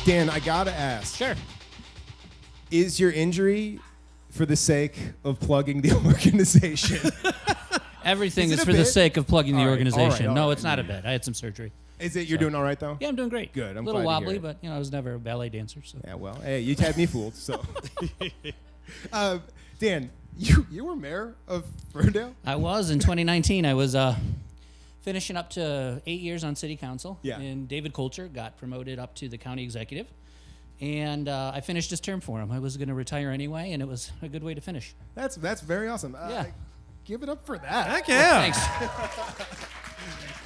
Dan, I gotta ask. Sure. Is your injury for the sake of plugging the organization? Everything Is is it a for the bit? sake of plugging the All right, organization. all No, right. it's not a bit. I had some surgery. Is it you're doing all right though? Yeah, I'm doing great. Good, I'm a little glad to hear wobbly, it. but I was never a ballet dancer. So. Yeah, well, hey, you had me fooled. So, Dan, you were mayor of Ferndale? I was in 2019. I was finishing up to 8 years on city council. Yeah. And David Coulter got promoted up to the county executive. And I finished his term for him. I was going to retire anyway, and it was a good way to finish. That's very awesome. Yeah. Give it up for that. Heck yeah. Thanks.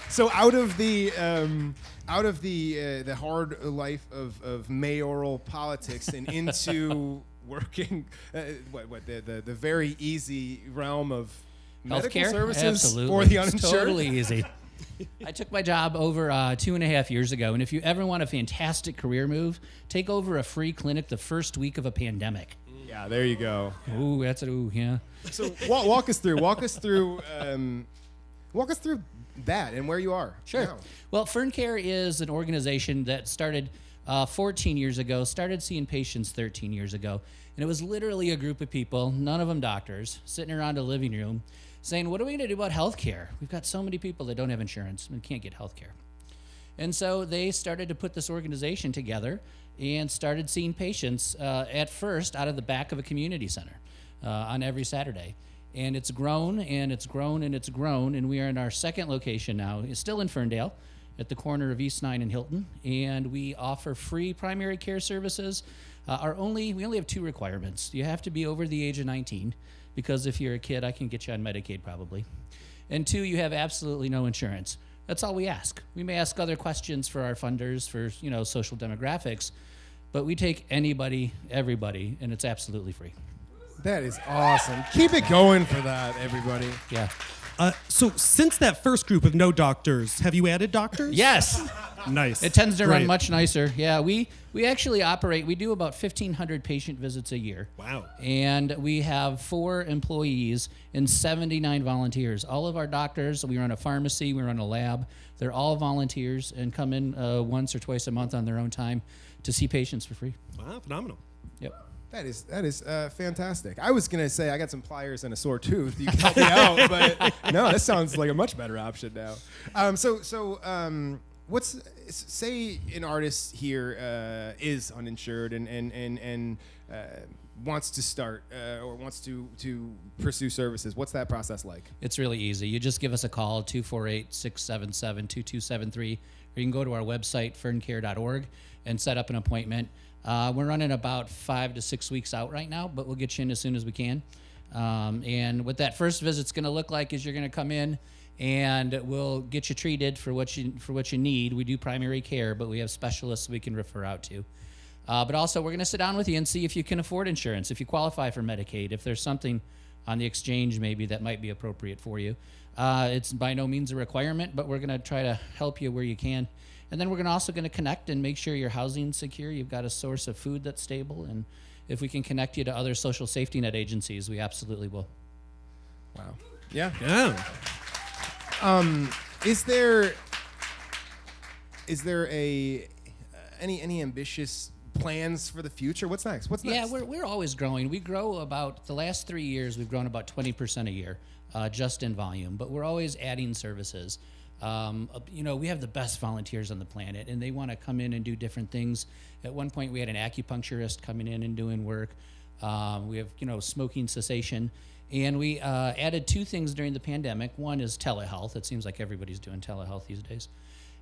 So out of the hard life of mayoral politics and into working the very easy realm of medical Healthcare? services Absolutely. for the It's uninsured. totally easy. I took my job over 2.5 years ago, and if you ever want a fantastic career move, take over a free clinic the first week of a pandemic. Yeah, there you go. Ooh, that's yeah. So walk us through that and where you are. Sure. now. Well, Ferncare is an organization that started 14 years ago, started seeing patients 13 years ago. And it was literally a group of people, none of them doctors, sitting around a living room saying, what are we going to do about healthcare? We've got so many people that don't have insurance and can't get healthcare. And so they started to put this organization together and started seeing patients at first out of the back of a community center on every Saturday. And it's grown and it's grown and it's grown. And we are in our second location now. It's still in Ferndale at the corner of East 9 and Hilton. And we offer free primary care services. We only have 2 requirements. You have to be over the age of 19, because if you're a kid, I can get you on Medicaid probably. And 2, you have absolutely no insurance. That's all we ask. We may ask other questions for our funders for, social demographics, but we take anybody, everybody, and it's absolutely free. That is awesome. Keep it going for that, everybody. Yeah. So since that first group of no doctors, have you added doctors? Yes. Nice. It tends to Great. run much nicer. Yeah, we actually we do about 1,500 patient visits a year. Wow. And we have 4 employees and 79 volunteers. All of our doctors, we run a pharmacy, we run a lab. They're all volunteers and come in once or twice a month on their own time to see patients for free. Wow, phenomenal. Yep. That is fantastic. I was gonna say I got some pliers and a sore tooth. You can help me out, but no, this sounds like a much better option now. Say an artist here is uninsured and wants to start or wants to pursue services. What's that process like? It's really easy. You just give us a call, 248-677-2273, or you can go to our website, ferncare.org, and set up an appointment. We're running about 5 to 6 weeks out right now, but we'll get you in as soon as we can. And what that first visit's going to look like is you're going to come in, and we'll get you treated for what you need. We do primary care, but we have specialists we can refer out to. But also, we're going to sit down with you and see if you can afford insurance, if you qualify for Medicaid, if there's something on the exchange maybe that might be appropriate for you. It's by no means a requirement, but we're going to try to help you where you can. And then we're also going to connect and make sure your housing's secure. You've got a source of food that's stable. And if we can connect you to other social safety net agencies, we will. Wow. Yeah. Yeah. Is there any ambitious plans for the future? What's next? Yeah, we're always growing. We grow the last 3 years, we've grown about 20% a year, just in volume. But we're always adding services. We have the best volunteers on the planet, and they want to come in and do different things. At one point, we had an acupuncturist coming in and doing work. We have, smoking cessation. And we added 2 things during the pandemic. One is telehealth. It seems like everybody's doing telehealth these days.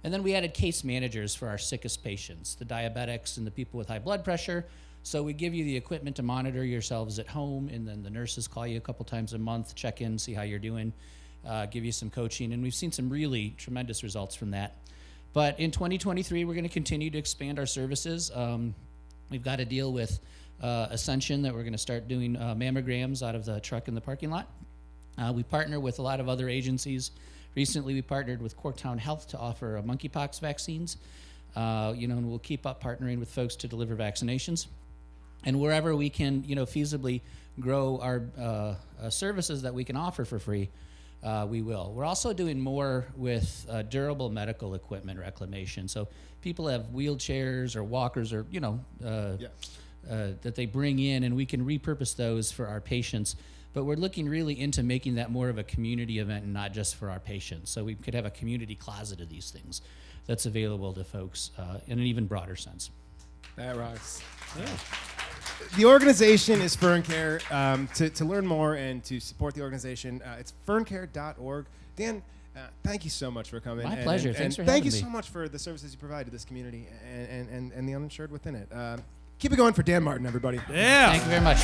And then we added case managers for our sickest patients, the diabetics and the people with high blood pressure. So we give you the equipment to monitor yourselves at home, and then the nurses call you a couple times a month, check in, see how you're doing. Give you some coaching, and we've seen some really tremendous results from that. But in 2023, we're going to continue to expand our services. We've got a deal with Ascension that we're going to start doing mammograms out of the truck in the parking lot. We partner with a lot of other agencies. Recently, we partnered with Corktown Health to offer monkeypox vaccines. And we'll keep up partnering with folks to deliver vaccinations. And wherever we can, feasibly grow our services that we can offer for free, we will. We're also doing more with durable medical equipment reclamation. So people have wheelchairs or walkers or, that they bring in, and we can repurpose those for our patients. But we're looking really into making that more of a community event and not just for our patients. So we could have a community closet of these things that's available to folks in an even broader sense. That rocks. Yeah. The organization is Ferncare. To learn more and to support the organization, it's ferncare.org. Dan, thank you so much for coming. My pleasure. Thanks for having thank you me. so much for the services you provide to this community and the uninsured within it. Keep it going for Dan Martin, everybody. Yeah. Thank you very much.